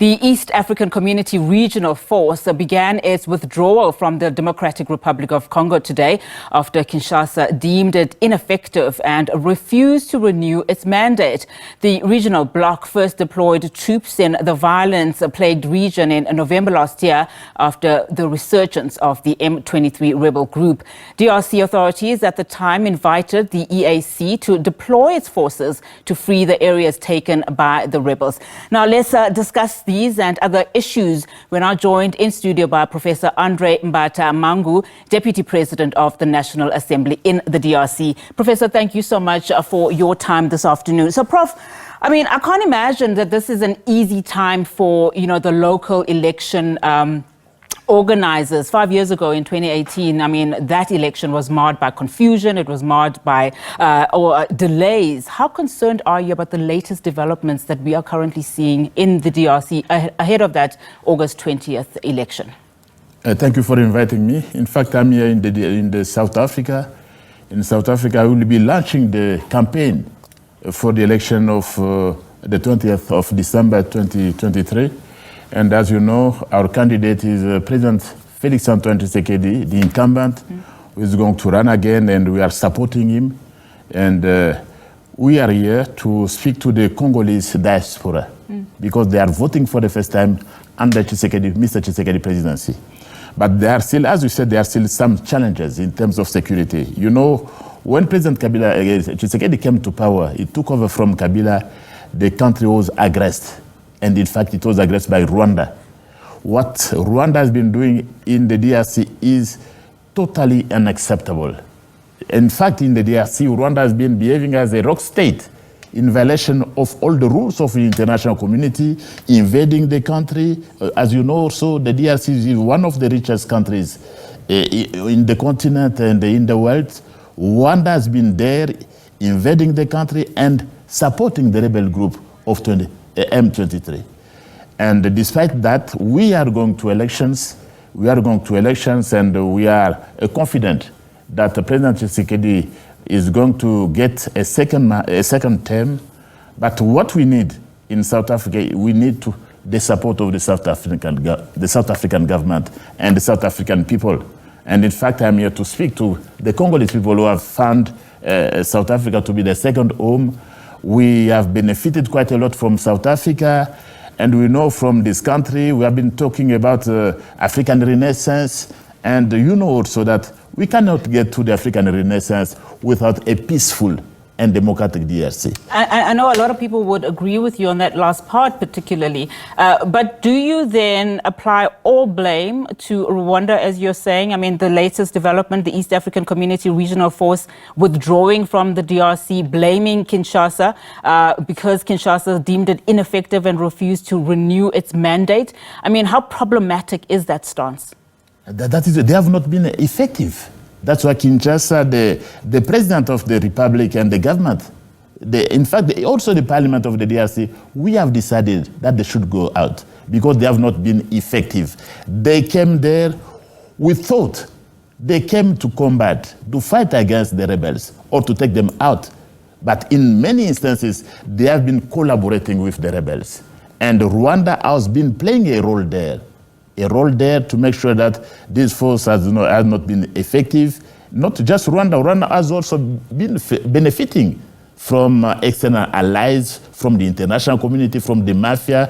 The East African Community Regional Force began its withdrawal from the Democratic Republic of Congo today after Kinshasa deemed it ineffective and refused to renew its mandate. The regional bloc first deployed troops in the violence-plagued region in November last year after the resurgence of the M23 rebel group. DRC authorities at the time invited the EAC to deploy its forces to free the areas taken by the rebels. Now let's discuss these and other issues. We're now joined in studio by Professor Andre Mbata Mangu, Deputy President of the National Assembly in the DRC. Professor, thank you so much for your time this afternoon. So, Prof, I mean, I can't imagine that this is an easy time for, the local election organizers. 5 years ago in 2018, I mean, that election was marred by confusion. It was marred by delays. How concerned are you about the latest developments that we are currently seeing in the DRC ahead of that August 20th election? Thank you for inviting me. In fact, I'm here in South Africa. In South Africa, I will be launching the campaign for the election of the 20th of December 2023. And as you know, our candidate is President Felix Antoine Tshisekedi, the incumbent, who is going to run again, and we are supporting him. And we are here to speak to the Congolese diaspora because they are voting for the first time under Mr. Tshisekedi presidency. But there are still, as you said, there are still some challenges in terms of security. You know, when President Kabila, Tshisekedi came to power, he took over from Kabila, the country was aggressed. And in fact, it was aggressed by Rwanda. What Rwanda has been doing in the DRC is totally unacceptable. In fact, in the DRC, Rwanda has been behaving as a rock state in violation of all the rules of the international community, invading the country. As you know, also, the DRC is one of the richest countries in the continent and in the world. Rwanda has been there invading the country and supporting the rebel group of M23. And despite that, we are going to elections. We are going to elections, and we are confident that President Tshisekedi is going to get a second term. But what we need in South Africa, we need the support of the South African government and the South African people. And in fact, I'm here to speak to the Congolese people who have found South Africa to be their second home. We have benefited quite a lot from South Africa, and we know from this country, we have been talking about African Renaissance, and you know also that we cannot get to the African Renaissance without a peaceful and democratic DRC. I know a lot of people would agree with you on that last part particularly, but do you then apply all blame to Rwanda, as you're saying? I mean, the latest development, the East African Community Regional Force withdrawing from the DRC, blaming Kinshasa because Kinshasa deemed it ineffective and refused to renew its mandate. I mean, how problematic is that stance? They have not been effective. That's why Kinshasa, the president of the republic and the government, in fact, also the parliament of the DRC, we have decided that they should go out because they have not been effective. They came there with thought. They came to combat, to fight against the rebels or to take them out. But in many instances, they have been collaborating with the rebels. And Rwanda has been playing a role there. To make sure that this force has not been effective. Not just Rwanda. Rwanda has also been benefiting from external allies, from the international community, from the mafia,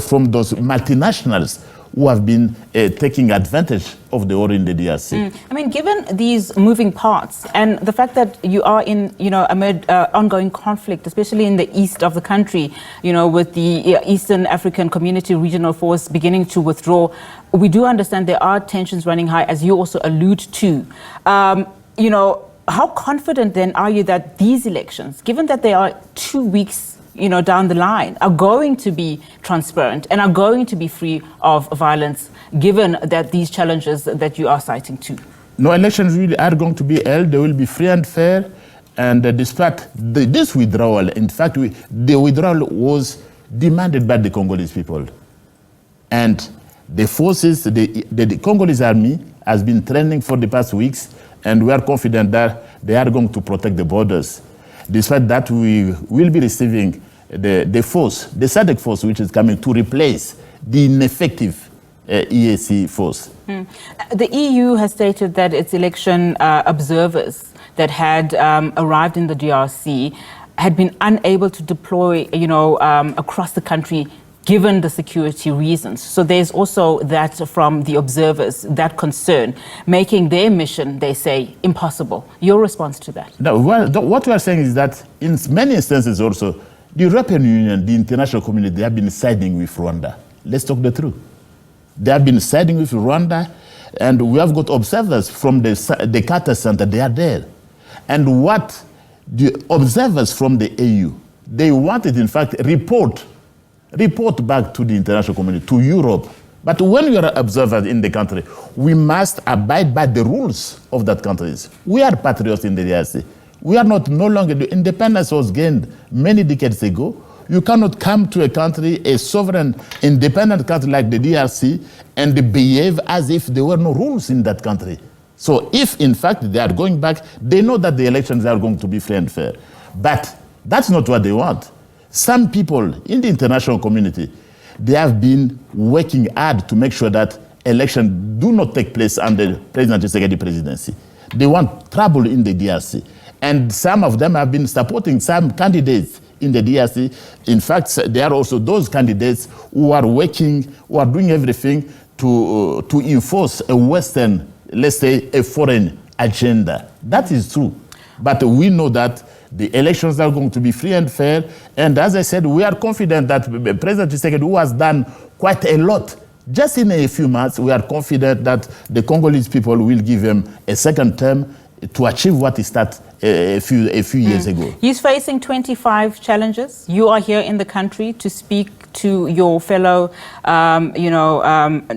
from those multinationals who have been taking advantage of the war in the DRC. I mean, given these moving parts and the fact that you are in, amid ongoing conflict, especially in the east of the country, with the Eastern African Community Regional Force beginning to withdraw, we do understand there are tensions running high, as you also allude to. How confident then are you that these elections, given that they are 2 weeks down the line, are going to be transparent and are going to be free of violence, given that these challenges that you are citing too? No, elections really are going to be held. They will be free and fair. And despite this withdrawal, in fact, the withdrawal was demanded by the Congolese people. And the forces, the Congolese army has been training for the past weeks, and we are confident that they are going to protect the borders. Despite that, we will be receiving the force, the SADC force, which is coming to replace the ineffective EAC force. The EU has stated that its election observers that had arrived in the DRC had been unable to deploy, across the country given the security reasons. So there's also that from the observers, that concern, making their mission, they say, impossible. Your response to that? No, what we are saying is that in many instances also, the European Union, the international community, they have been siding with Rwanda. Let's talk the truth. They have been siding with Rwanda, and we have got observers from the Carter Center, they are there. And what the observers from the AU, they wanted, in fact, report back to the international community, to Europe. But when we are observers in the country, we must abide by the rules of that country. We are patriots in the DRC. We are not no longer, the independence was gained many decades ago. You cannot come to a country, a sovereign, independent country like the DRC, and behave as if there were no rules in that country. So if, in fact, they are going back, they know that the elections are going to be free and fair. But that's not what they want. Some people in the international community, they have been working hard to make sure that elections do not take place under President Tshisekedi presidency. They want trouble in the DRC. And some of them have been supporting some candidates in the DRC. In fact, there are also those candidates who are working, who are doing everything to enforce a Western, let's say, a foreign agenda. That is true. But we know that the elections are going to be free and fair. And as I said, we are confident that President Tshisekedi, who has done quite a lot, just in a few months, we are confident that the Congolese people will give him a second term to achieve what he started a few years ago. He's facing 25 challenges. You are here in the country to speak to your fellow,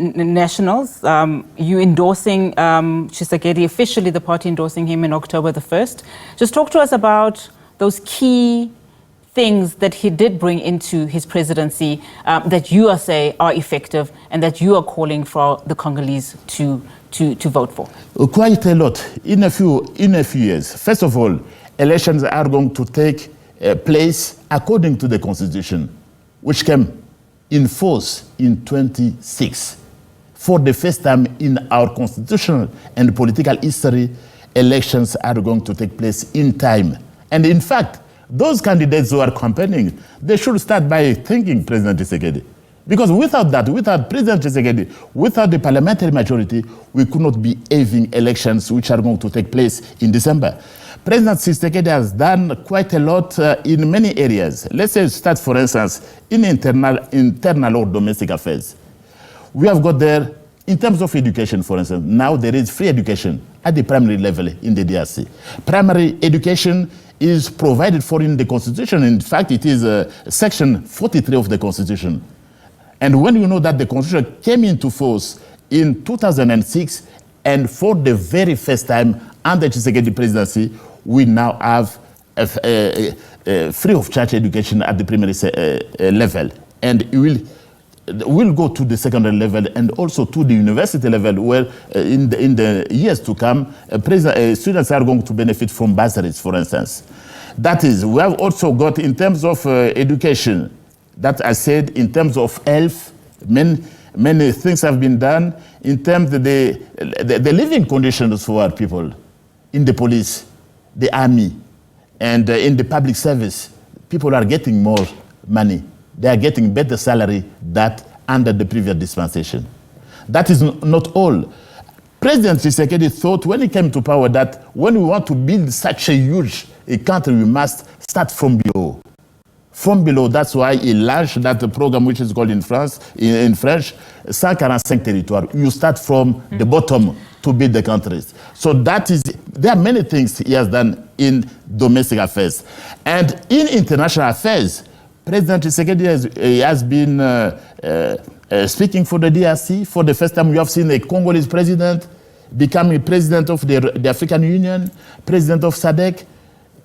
nationals. You endorsing Tshisekedi, officially the party endorsing him in October the 1st. Just talk to us about those key things that he did bring into his presidency that you are saying are effective and that you are calling for the Congolese to vote for. Quite a lot in a few years. First of all, elections are going to take place according to the Constitution, which came in force in 26. For the first time in our constitutional and political history, elections are going to take place in time. And in fact, those candidates who are campaigning, they should start by thanking President Tshisekedi. Because without that, without President Tshisekedi, without the parliamentary majority, we could not be having elections which are going to take place in December. President Tshisekedi has done quite a lot in many areas. Let's say start, for instance, in internal or domestic affairs. We have got there, in terms of education, for instance, now there is free education at the primary level in the DRC. Primary education is provided for in the Constitution. In fact, it is Section 43 of the Constitution. And when you know that the Constitution came into force in 2006, and for the very first time under Tshisekedi presidency, we now have free of charge education at the primary level. And it will go to the secondary level and also to the university level, where in the years to come, students are going to benefit from bursaries, for instance. That is, we have also got, in terms of education, that I said, in terms of health, many things have been done. In terms of the living conditions for our people, in the police, the army, and in the public service, people are getting more money. They are getting better salary than under the previous dispensation. That is not all. President Tshisekedi thought when he came to power that when we want to build such a huge country, we must start from below. From below, that's why he launched that program which is called in French, 145 territoires. You start from the bottom to build the countries. So that is, there are many things he has done in domestic affairs. And in international affairs, President Tshisekedi has been speaking for the DRC. For the first time, we have seen a Congolese president becoming president of the African Union, president of SADC.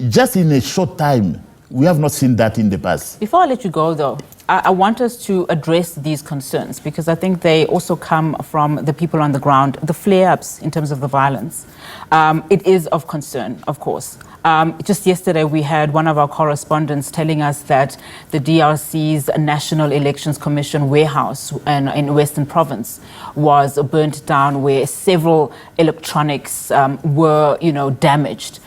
Just in a short time, we have not seen that in the past. Before I let you go, though, I want us to address these concerns because I think they also come from the people on the ground, the flare-ups in terms of the violence. It is of concern, of course. Just yesterday, we had one of our correspondents telling us that the DRC's National Elections Commission warehouse in Western Province was burnt down, where several electronics were, damaged.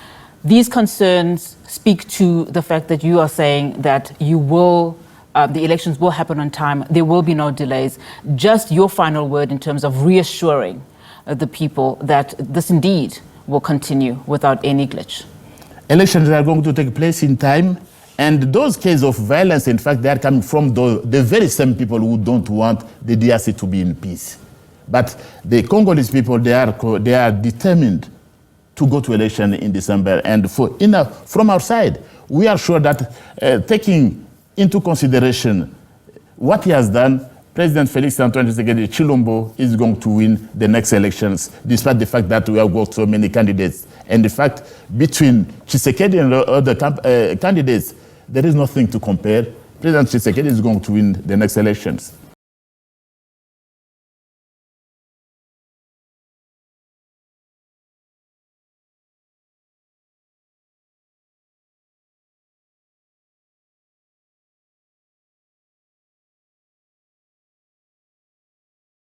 These concerns speak to the fact that you are saying that you will, the elections will happen on time. There will be no delays. Just your final word in terms of reassuring the people that this indeed will continue without any glitch. Elections are going to take place in time, and those cases of violence, in fact, they are coming from the very same people who don't want the DRC to be in peace. But the Congolese people, they are determined to go to election in December. And from our side, we are sure that taking into consideration what he has done, President Felix Antoine Tshisekedi Chilombo is going to win the next elections, despite the fact that we have got so many candidates. And in fact, between Tshisekedi and the other candidates, there is nothing to compare. President Tshisekedi is going to win the next elections.